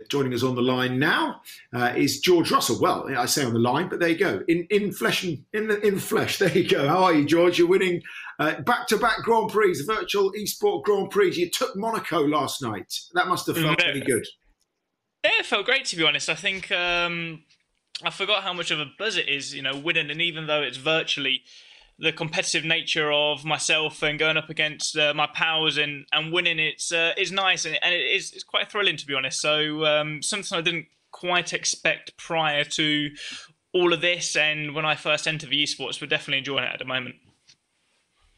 joining us on the line now is George Russell. Well, I say on the line, but there you go. In flesh and in the flesh. There you go. How are you, George? You're winning back-to-back Grand Prix, the virtual eSport Grand Prix. You took Monaco last night. That must have felt pretty good. Yeah, it felt great, to be honest. I think I forgot how much of a buzz it is, winning, and even though it's virtually, the competitive nature of myself and going up against my pals and winning, is nice, and it's quite thrilling, to be honest. So something I didn't quite expect prior to all of this, and when I first entered the esports, we're definitely enjoying it at the moment.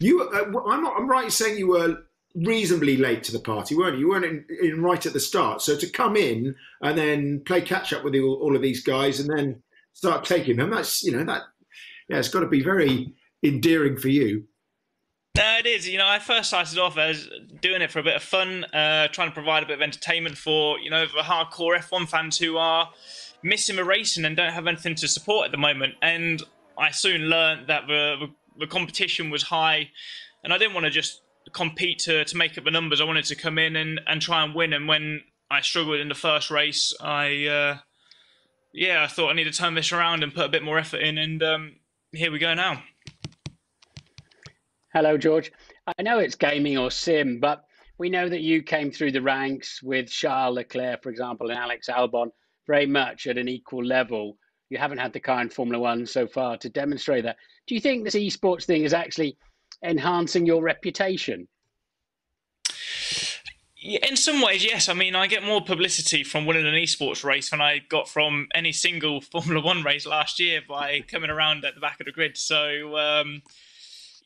I'm right in saying you were reasonably late to the party, weren't you? You weren't in right at the start. So to come in and then play catch up with all of these guys and then start taking them, that's it's got to be very endearing for you. No, it is. I first started off as doing it for a bit of fun, trying to provide a bit of entertainment for, the hardcore F1 fans who are missing the racing and don't have anything to support at the moment. And I soon learned that the competition was high, and I didn't want to just compete to make up the numbers. I wanted to come in and try and win. And when I struggled in the first race, I thought I need to turn this around and put a bit more effort in. And here we go now. Hello, George. I know it's gaming or sim, but we know that you came through the ranks with Charles Leclerc, for example, and Alex Albon very much at an equal level. You haven't had the car in Formula One so far to demonstrate that. Do you think this esports thing is actually enhancing your reputation? Yeah, in some ways, yes. I mean, I get more publicity from winning an esports race than I got from any single Formula One race last year by coming around at the back of the grid. So,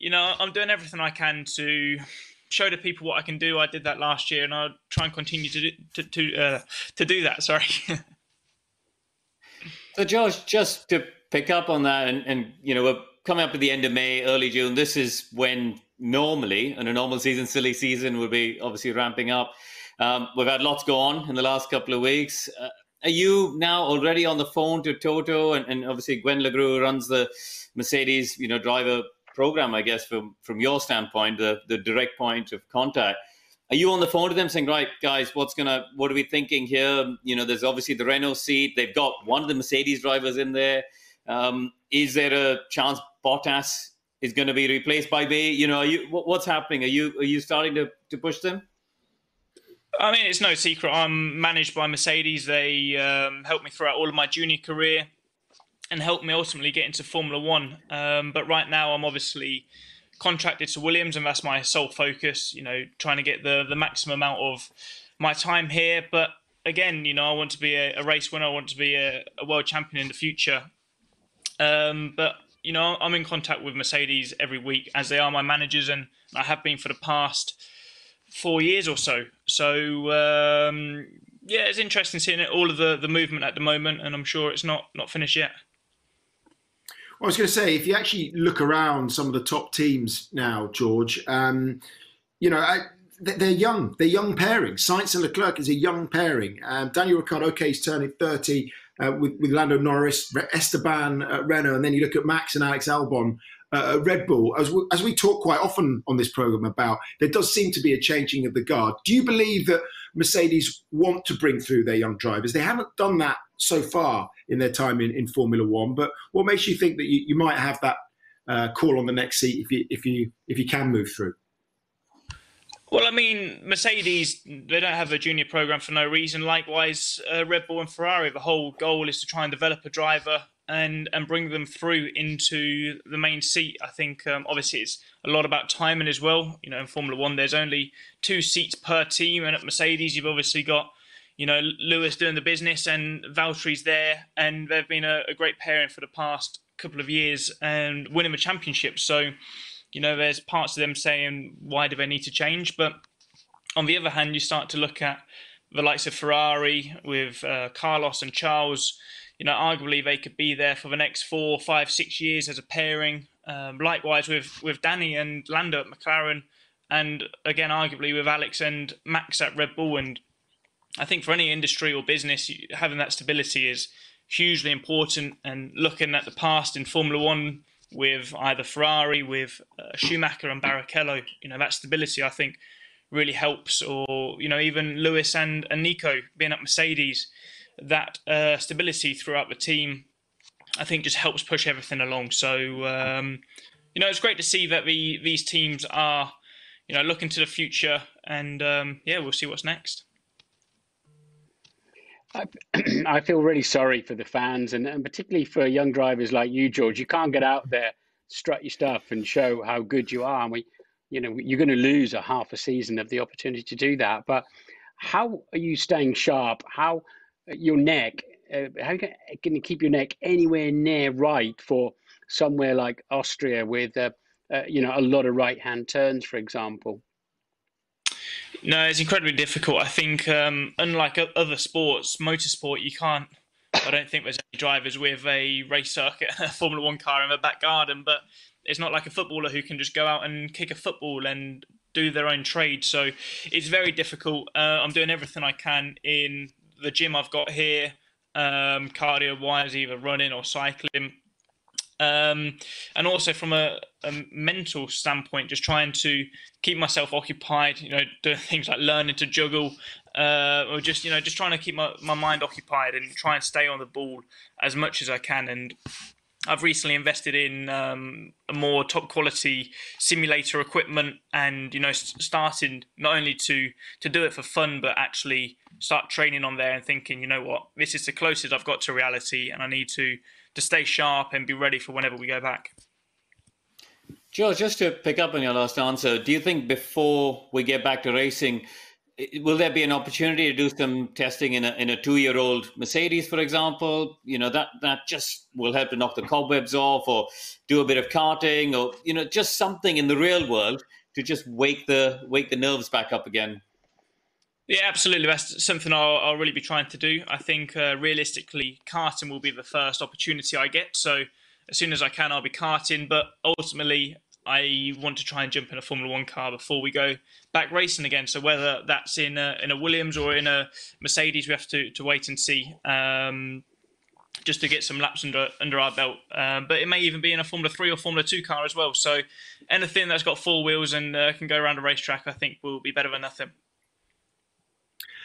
I'm doing everything I can to show the people what I can do. I did that last year, and I'll try and continue to do that. Sorry. So, George, just to pick up on that, and we're coming up at the end of May, early June. This is when normally, in a normal season, silly season, will be obviously ramping up. We've had lots go on in the last couple of weeks. Are you now already on the phone to Toto and obviously Gwen Legru runs the Mercedes, driver program, I guess, from your standpoint, the direct point of contact. Are you on the phone to them saying, right, guys, what are we thinking here? There's obviously the Renault seat. They've got one of the Mercedes drivers in there. Is there a chance Bottas is going to be replaced by Bay? What's happening? Are you starting to push them? I mean, it's no secret. I'm managed by Mercedes. They helped me throughout all of my junior career and helped me ultimately get into Formula One. But right now, I'm obviously contracted to Williams, and that's my sole focus. Trying to get the maximum amount of my time here. But again, I want to be a race winner. I want to be a world champion in the future. But I'm in contact with Mercedes every week, as they are my managers, and I have been for the past 4 years or so. So it's interesting seeing all of the movement at the moment, and I'm sure it's not finished yet. I was going to say, if you actually look around some of the top teams now, George, they're young. They're young pairings. Sainz and Leclerc is a young pairing. Daniel Ricciardo, is turning 30 with Lando Norris, Esteban at Renault, and then you look at Max and Alex Albon at Red Bull. As we talk quite often on this programme about, there does seem to be a changing of the guard. Do you believe that Mercedes want to bring through their young drivers? They haven't done that so far in their time in Formula One, but what makes you think that you might have that call on the next seat if you can move through? Well, I mean, Mercedes, they don't have a junior program for no reason. Likewise, Red Bull and Ferrari, the whole goal is to try and develop a driver and bring them through into the main seat. I think, obviously, it's a lot about timing as well. In Formula One, there's only 2 seats per team. And at Mercedes, you've obviously got, Lewis doing the business and Valtteri's there. And they've been a great pairing for the past couple of years and winning the championship. So, there's parts of them saying, why do they need to change? But on the other hand, you start to look at the likes of Ferrari with Carlos and Charles. Arguably they could be there for the next 4, 5, 6 years as a pairing. Likewise with Danny and Lando at McLaren. And again, arguably with Alex and Max at Red Bull. And I think for any industry or business, having that stability is hugely important. And looking at the past in Formula One, with either Ferrari, with Schumacher and Barrichello, that stability, I think, really helps. Or, even Lewis and Nico being at Mercedes, that stability throughout the team, I think, just helps push everything along. So, it's great to see that these teams are, looking to the future, and we'll see what's next. I feel really sorry for the fans, and particularly for young drivers like you, George. You can't get out there, strut your stuff, and show how good you are. And you're going to lose a half a season of the opportunity to do that. But how are you staying sharp? How your neck? How can you keep your neck anywhere near right for somewhere like Austria with a lot of right-hand turns, for example? No, it's incredibly difficult. I think, unlike other sports, motorsport, I don't think there's any drivers with a race circuit, a Formula One car in their back garden, but it's not like a footballer who can just go out and kick a football and do their own trade. So it's very difficult. I'm doing everything I can in the gym I've got here, cardio-wise, either running or cycling. And also from a mental standpoint, just trying to keep myself occupied, doing things like learning to juggle, or just trying to keep my mind occupied and try and stay on the ball as much as I can. And I've recently invested in a more top quality simulator equipment, and starting not only to do it for fun, but actually start training on there and thinking, this is the closest I've got to reality, and I need to stay sharp and be ready for whenever we go back. George, just to pick up on your last answer, do you think before we get back to racing, will there be an opportunity to do some testing in a 2-year-old Mercedes, for example? That just will help to knock the cobwebs off, or do a bit of karting, or just something in the real world to just wake the nerves back up again. Yeah, absolutely. That's something I'll really be trying to do. I think realistically, karting will be the first opportunity I get. So as soon as I can, I'll be karting. But ultimately, I want to try and jump in a Formula One car before we go back racing again. So whether that's in a Williams or in a Mercedes, we have to wait and see, just to get some laps under our belt. But it may even be in a Formula 3 or Formula 2 car as well. So anything that's got 4 wheels and can go around a racetrack, I think will be better than nothing.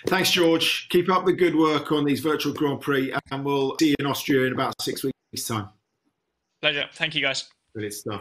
Thanks, George. Keep up the good work on these virtual Grand Prix, and we'll see you in Austria in about 6 weeks' time. Pleasure. Thank you, guys. Brilliant stuff.